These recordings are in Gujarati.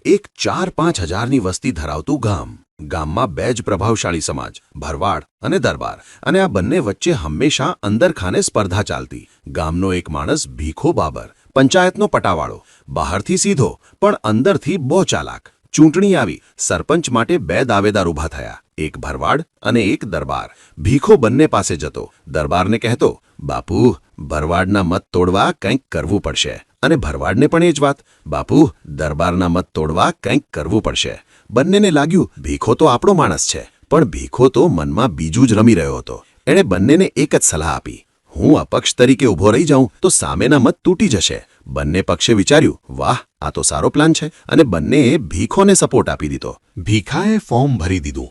એક 4-5 હજારની વસ્તી ધરાવતું ગામ. ગામમાં બે જ પ્રભાવશાળી સમાજ, ભરવાડ અને દરબાર, અને આ બંને વચ્ચે હંમેશા અંદરખાને સ્પર્ધા ચાલતી. ગામનો એક માણસ ભીખો બાબર, પંચાયતનો પટાવાળો, બહારથી સીધો પણ અંદરથી બહુ ચાલાક. ચૂંટણી આવી, સરપંચ માટે બે દાવેદાર ઊભા થયા, એક ભરવાડ અને એક દરબાર. ભીખો બંને પાસે જતો, દરબારને કહેતો, બાપુ, ભરવાડના મત તોડવા કંઈક કરવું પડશે, અને ભરવાડને પણ એ જ વાત, બાપુ, દરબારના મત તોડવા કંઈક કરવું પડશે. બંનેને લાગ્યું ભીખો તો આપણો માણસ છે, પણ ભીખો તો મનમાં બીજું જ રમી રહ્યો હતો. એણે બંનેને એક જ સલાહ આપી, હું અપક્ષ તરીકે ઊભો રહી જાઉં તો સામેના મત તૂટી જશે. બંને પક્ષે વિચાર્યું, વાહ, આ તો સારો પ્લાન છે, અને બંનેએ ભીખોને સપોર્ટ આપી દીધો. ભીખાએ ફોર્મ ભરી દીધું.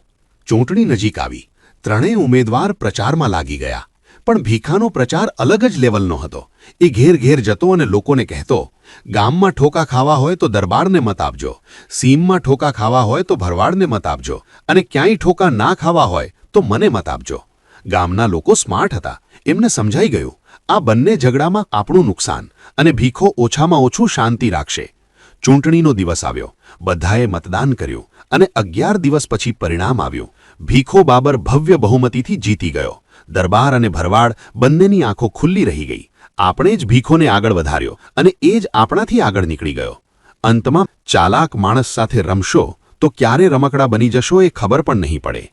ચૂંટણી નજીક આવી, ત્રણેય ઉમેદવાર પ્રચારમાં લાગી ગયા. પણ ભીખાનો પ્રચાર અલગ જ લેવલનો હતો. એ ઘેર ઘેર જતો અને લોકોને કહેતો, ગામમાં ઠોકા ખાવા હોય તો દરબારને મત આપજો, સીમમાં ઠોકા ખાવા હોય તો ભરવાડને મત આપજો, અને ક્યાંય ઠોકા ના ખાવા હોય તો મને મત આપજો. ગામના લોકો સ્માર્ટ હતા. એમને સમજાઈ ગયું, આ બંને ઝઘડામાં આપણું નુકસાન, અને ભીખો ઓછામાં ઓછું શાંતિ રાખશે. ચૂંટણીનો દિવસ આવ્યો. બધાએ મતદાન કર્યું, અને 11 દિવસ પછી પરિણામ આવ્યું. ભીખો બાબર ભવ્ય બહુમતીથી જીતી ગયો. દરબાર અને ભરવાડ બંનેની આંખો ખુલ્લી રહી ગઈ. આપણે જ ભીખોને આગળ વધાર્યો, અને એ જ આપણાથી આગળ નીકળી ગયો. અંતમાં ચાલાક માણસ સાથે રમશો તો ક્યારે રમકડા બની જશો એ ખબર પણ નહીં પડે.